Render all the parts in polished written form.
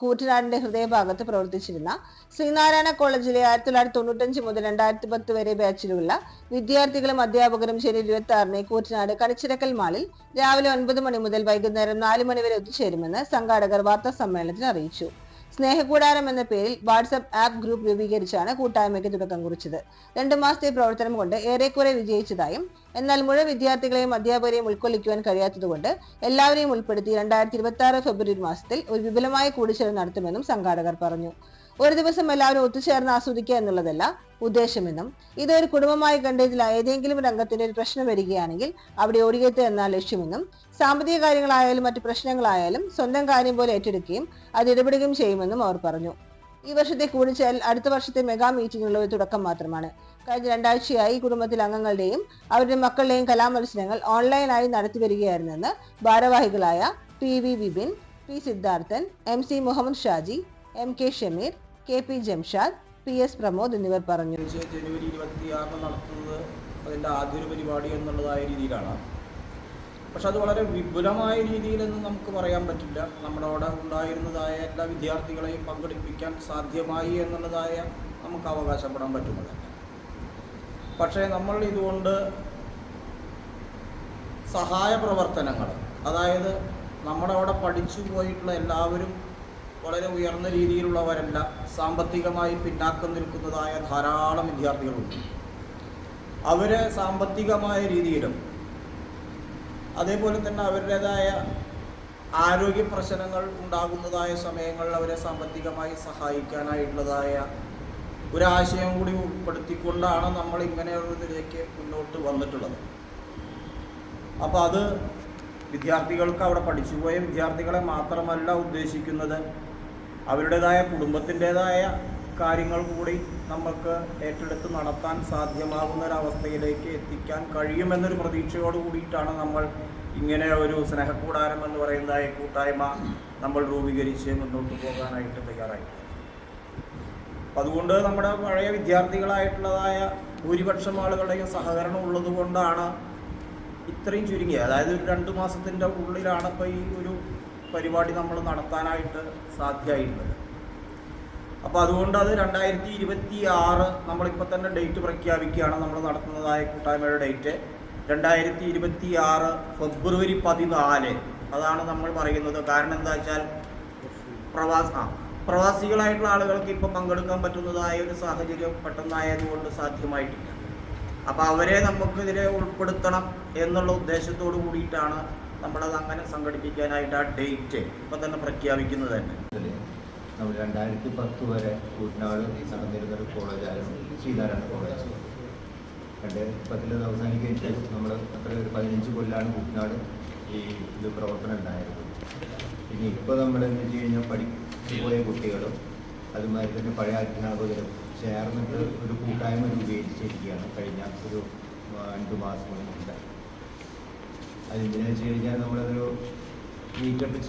കൂറ്റനാടിന്റെ ഹൃദയഭാഗത്ത് പ്രവർത്തിച്ചിരുന്ന ശ്രീനാരായണ കോളേജിലെ 1995 മുതൽ 2010 വരെ ബാച്ചിലുള്ള വിദ്യാർത്ഥികളും അധ്യാപകരും ശനി 26-ന് കൂറ്റനാട് കണിച്ചിരക്കൽ മാളിൽ രാവിലെ 9 മണി മുതൽ വൈകുന്നേരം 4 മണി വരെ ഒത്തുചേരുമെന്ന് സംഘാടകർ വാർത്താ സമ്മേളനത്തിൽ അറിയിച്ചു. സ്നേഹകൂടാരം എന്ന പേരിൽ വാട്സ്ആപ്പ് ആപ്പ് ഗ്രൂപ്പ് രൂപീകരിച്ചാണ് കൂട്ടായ്മയ്ക്ക് തുടക്കം കുറിച്ചത്. 2 മാസത്തെ പ്രവർത്തനം കൊണ്ട് ഏറെക്കുറെ വിജയിച്ചതായും എന്നാൽ മുഴുവൻ വിദ്യാർത്ഥികളെയും അധ്യാപകരെയും ഉൾക്കൊള്ളിക്കുവാൻ കഴിയാത്തതുകൊണ്ട് എല്ലാവരെയും ഉൾപ്പെടുത്തി 2026 ഫെബ്രുവരി മാസത്തിൽ ഒരു വിപുലമായ കൂടിച്ചേരൽ നടത്തുമെന്നും സംഘാടകർ പറഞ്ഞു. ഒരു ദിവസം എല്ലാവരും ഒത്തുചേർന്ന് ആസ്വദിക്കുക എന്നുള്ളതല്ല ഉദ്ദേശമെന്നും ഇതൊരു കുടുംബമായി കണ്ടതിൽ ഏതെങ്കിലും രംഗത്തിന്റെ ഒരു പ്രശ്നം വരികയാണെങ്കിൽ അവിടെ ഓടിയെത്തുക എന്നാണ് ലക്ഷ്യമെന്നും സാമ്പത്തിക കാര്യങ്ങളായാലും മറ്റു പ്രശ്നങ്ങളായാലും സ്വന്തം കാര്യം പോലെ ഏറ്റെടുക്കുകയും അത് ഇടപെടുകയും ചെയ്യുമെന്നും അവർ പറഞ്ഞു. ഈ വർഷത്തെ കൂടിച്ചേരൽ അടുത്ത വർഷത്തെ മെഗാ മീറ്റിംഗുള്ള ഒരു തുടക്കം മാത്രമാണ്. കഴിഞ്ഞ 2 ആഴ്ചയായി കുടുംബത്തിലെ അംഗങ്ങളുടെയും അവരുടെ മക്കളുടെയും കലാമത്സരങ്ങൾ ഓൺലൈനായി നടത്തി വരികയായിരുന്നെന്ന് ഭാരവാഹികളായ PV Vipin, P Siddharthan, MC Muhammad Shaji, MK Shameer, KP Jamshad, PS Pramod എന്നിവർ പറഞ്ഞു. ജനുവരി 26 നടത്തുന്നത് അതിൻ്റെ ആദ്യൊരു പരിപാടി എന്നുള്ളതായ രീതിയിലാണ്. പക്ഷെ അത് വളരെ വിപുലമായ രീതിയിലെന്ന് നമുക്ക് പറയാൻ പറ്റില്ല. നമ്മുടെ അവിടെ ഉണ്ടായിരുന്നതായ എല്ലാ വിദ്യാർത്ഥികളെയും പങ്കെടുപ്പിക്കാൻ സാധ്യമായി എന്നുള്ളതായ നമുക്ക് അവകാശപ്പെടാൻ പറ്റുന്നത്. പക്ഷേ നമ്മൾ ഇതുകൊണ്ട് സഹായ പ്രവർത്തനങ്ങൾ, അതായത് നമ്മുടെ അവിടെ പഠിച്ചു പോയിട്ടുള്ള എല്ലാവരും വളരെ ഉയർന്ന രീതിയിലുള്ളവരല്ല, സാമ്പത്തികമായി പിന്നാക്കം നിൽക്കുന്നതായ ധാരാളം വിദ്യാർത്ഥികളുണ്ട്. അവരെ സാമ്പത്തികമായ രീതിയിലും അതേപോലെ തന്നെ അവരുടേതായ ആരോഗ്യ പ്രശ്നങ്ങൾ ഉണ്ടാകുന്നതായ സമയങ്ങളിൽ അവരെ സാമ്പത്തികമായി സഹായിക്കാനായിട്ടുള്ളതായ ഒരാശയം കൂടി ഉൾപ്പെടുത്തിക്കൊണ്ടാണ് നമ്മൾ ഇങ്ങനെയുള്ളതിലേക്ക് മുന്നോട്ട് വന്നിട്ടുള്ളത്. അപ്പോൾ അത് വിദ്യാർത്ഥികൾക്ക്, അവിടെ പഠിച്ചുപോയ വിദ്യാർത്ഥികളെ മാത്രമല്ല ഉദ്ദേശിക്കുന്നത്, അവരുടേതായ കുടുംബത്തിൻ്റെതായ കാര്യങ്ങൾ കൂടി നമുക്ക് ഏറ്റെടുത്ത് നടത്താൻ സാധ്യമാകുന്ന ഒരവസ്ഥയിലേക്ക് എത്തിക്കാൻ കഴിയുമെന്നൊരു പ്രതീക്ഷയോട് കൂടിയിട്ടാണ് നമ്മൾ ഇങ്ങനെ ഒരു സ്നേഹക്കൂടാരം എന്ന് പറയുന്നതായ കൂട്ടായ്മ നമ്മൾ രൂപീകരിച്ച് മുന്നോട്ട് പോകാനായിട്ട് തയ്യാറായി. അതുകൊണ്ട് നമ്മുടെ പഴയ വിദ്യാർത്ഥികളായിട്ടുള്ളതായ ഭൂരിപക്ഷം ആളുകളുടെയും സഹകരണം ഉള്ളത് കൊണ്ടാണ് ഇത്രയും ചുരുങ്ങിയ, അതായത് ഒരു 2 മാസത്തിൻ്റെ ഉള്ളിലാണ് ഇപ്പോൾ ഈ ഒരു പരിപാടി നമ്മൾ നടത്താനായിട്ട് സാധ്യമായിട്ടുള്ളത്. അപ്പോൾ അതുകൊണ്ട് അത് 2026 നമ്മളിപ്പോൾ തന്നെ ഡേറ്റ് പ്രഖ്യാപിക്കുകയാണ്. നമ്മൾ നടത്തുന്നതായ കൂട്ടായ്മയുടെ ഡേറ്റ് 2026 ഫെബ്രുവരി 14 അതാണ് നമ്മൾ പറയുന്നത്. കാരണം എന്താ വെച്ചാൽ പ്രവാസികളായിട്ടുള്ള ആളുകൾക്ക് ഇപ്പോൾ പങ്കെടുക്കാൻ പറ്റുന്നതായ ഒരു സാഹചര്യം പെട്ടെന്നായതുകൊണ്ട് സാധ്യമായിട്ടില്ല. അപ്പോൾ അവരെ നമുക്കിതിനെ ഉൾപ്പെടുത്തണം എന്നുള്ള ഉദ്ദേശത്തോടു കൂടിയിട്ടാണ് നമ്മളത് അങ്ങനെ സംഘടിപ്പിക്കാനായിട്ട് ആ ഡേറ്റ് ഇപ്പം തന്നെ പ്രഖ്യാപിക്കുന്നത് തന്നെ. നമ്മൾ 2010 വരെ കൂറ്റനാട് നടന്നിരുന്നൊരു കോളേജായിരുന്നു ശ്രീനാരായണ കോളേജ്. 2010 അവസാനിക്കുകയും നമ്മൾ അത്ര ഒരു 15 കൊല്ലാണ് കൂറ്റനാട് ഈ ഇത് പ്രവർത്തനം ഉണ്ടായിരുന്നത്. പിന്നെ ഇപ്പോൾ നമ്മൾ എന്ന് വെച്ച് കഴിഞ്ഞാൽ പഠിച്ചു പോയ കുട്ടികളും അതുമാതിരി തന്നെ പഴയ അധ്യാപകരും ചേർന്നിട്ട് ഒരു കൂട്ടായ്മ രൂപീകരിച്ചിരിക്കുകയാണ് കഴിഞ്ഞ ഒരു 2 മാസം മുന്നേ. അതെന്തിനാ വെച്ച് കഴിഞ്ഞാൽ നമ്മളതൊരു വീക്കെട്ട്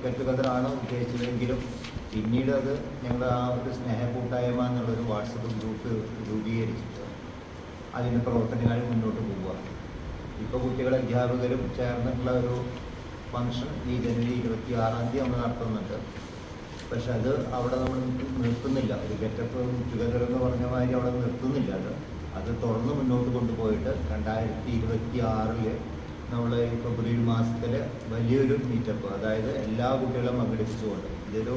ഗെറ്റ് ടുഗദറാണ് ഉദ്ദേശിച്ചതെങ്കിലും പിന്നീട് അത് ഞങ്ങൾ ആ ഒരു സ്നേഹ കൂട്ടായ്മ എന്നുള്ളൊരു വാട്സപ്പ് ഗ്രൂപ്പ് രൂപീകരിച്ചിട്ട് അതിൻ്റെ പ്രവർത്തനങ്ങൾ മുന്നോട്ട് പോവുക. ഇപ്പോൾ കുട്ടികളും അധ്യാപകരും ചേർന്നിട്ടുള്ള ഒരു ഫംഗ്ഷൻ ഈ ജനുവരി 26 നമ്മൾ നടത്തുന്നുണ്ട്. പക്ഷെ അത് അവിടെ നമ്മൾ നിർത്തുന്നില്ല. ഒരു ഗെറ്റപ്പ് ടുഗദർ എന്ന് പറഞ്ഞ മാതിരി അവിടെ നിർത്തുന്നില്ല. അത് തുറന്ന് മുന്നോട്ട് കൊണ്ടുപോയിട്ട് 2026 നമ്മൾ ഫെബ്രുവരി മാസത്തിൽ വലിയൊരു മീറ്റപ്പ്, അതായത് എല്ലാ കുട്ടികളെയും പങ്കെടുപ്പിച്ചുകൊണ്ട്, ഇതൊരു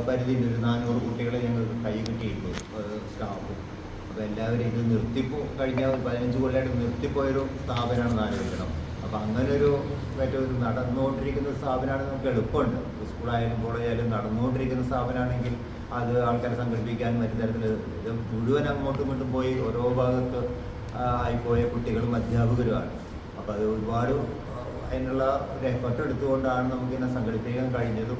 പരിധിയുണ്ട്, ഒരു 400 കുട്ടികളെ ഞങ്ങൾക്ക് കൈ കിട്ടിയിട്ടുള്ളൂ സ്റ്റാഫും. അപ്പോൾ എല്ലാവരും ഇത് കഴിഞ്ഞ 15 കൊല്ലമായിട്ട് നിർത്തിപ്പോയൊരു സ്ഥാപനമാണെന്ന് ആലോചിക്കണം. അപ്പോൾ അങ്ങനൊരു മറ്റൊരു നടന്നുകൊണ്ടിരിക്കുന്ന സ്ഥാപനമാണ്. നമുക്ക് എളുപ്പമുണ്ട്. സ്കൂളായാലും കോളേജായാലും നടന്നുകൊണ്ടിരിക്കുന്ന സ്ഥാപനമാണെങ്കിൽ അത് ആൾക്കാരെ സംഘടിപ്പിക്കാൻ മറ്റു തരത്തിൽ, ഇത് മുഴുവൻ അങ്ങോട്ടും ഇങ്ങോട്ടും പോയി ഓരോ ഭാഗത്ത് ആയിപ്പോയ കുട്ടികളും അധ്യാപകരുമാണ്. അപ്പോൾ അത് ഒരുപാട് അതിനുള്ള ഒരു എഫർട്ട് എടുത്തുകൊണ്ടാണ് നമുക്കിങ്ങനെ സംഘടിപ്പിക്കാൻ കഴിഞ്ഞതും.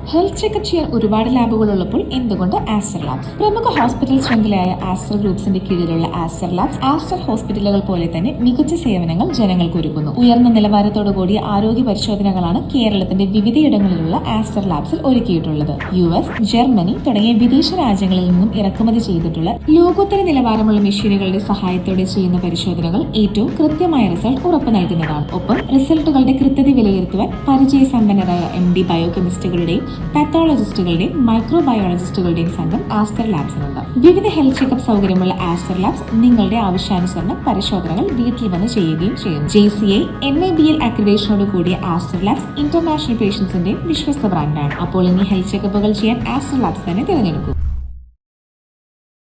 ഹെൽത്ത് ചെക്കപ്പ് ചെയ്യാൻ ഒരുപാട് ലാബുകൾ ഉള്ളപ്പോൾ എന്തുകൊണ്ട് ആസ്റ്റർ ലാബ്സ്? പ്രമുഖ ഹോസ്പിറ്റൽ ശൃംഖലയായ ആസ്റ്റർ ഗ്രൂപ്പ്സിന്റെ കീഴിലുള്ള ആസ്റ്റർ ലാബ്സ് ആസ്റ്റർ ഹോസ്പിറ്റലുകൾ പോലെ തന്നെ മികച്ച സേവനങ്ങൾ ജനങ്ങൾക്ക് ഒരുക്കുന്നു. ഉയർന്ന നിലവാരത്തോടു കൂടിയ ആരോഗ്യ പരിശോധനകളാണ് കേരളത്തിന്റെ വിവിധയിടങ്ങളിലുള്ള ആസ്റ്റർ ലാബ്സിൽ ഒരുക്കിയിട്ടുള്ളത്. US, ജർമ്മനി തുടങ്ങിയ വിദേശ രാജ്യങ്ങളിൽ നിന്നും ഇറക്കുമതി ചെയ്തിട്ടുള്ള ലോകോത്തര നിലവാരമുള്ള മെഷീനുകളുടെ സഹായത്തോടെ ചെയ്യുന്ന പരിശോധനകൾ ഏറ്റവും കൃത്യമായ റിസൾട്ട് ഉറപ്പു നൽകുന്നതാണ്. ഒപ്പം റിസൾട്ടുകളുടെ കൃത്യത വിലയിരുത്തുവാൻ പരിചയസമ്പന്നരായ MD ബയോകെമിസ്റ്റുകളുടെയും പാത്തോളജിസ്റ്റുകളുടെയും മൈക്രോബയോളജിസ്റ്റുകളുടെയും സംഘം ആസ്റ്റർ ലാബ്സിനുണ്ട്. വിവിധ ഹെൽത്ത് ചെക്കപ്പ് സൗകര്യമുള്ള ആസ്റ്റർ ലാബ്സ് നിങ്ങളുടെ ആവശ്യാനുസരണം പരിശോധനകൾ വീട്ടിൽ വന്ന് ചെയ്യുകയും ചെയ്യും. JCI NABL അക്രിഡേഷനോട് കൂടിയ ആസ്റ്റർ ലാബ്സ് ഇന്റർനാഷണൽ പേഷ്യൻസിന്റെയും വിശ്വസ്ത ബ്രാൻഡാണ്. അപ്പോൾ ഇനി ഹെൽത്ത് ചെക്കപ്പുകൾ ചെയ്യാൻ ആസ്റ്റർ ലാബ്സ് തന്നെ തിരഞ്ഞെടുക്കൂ.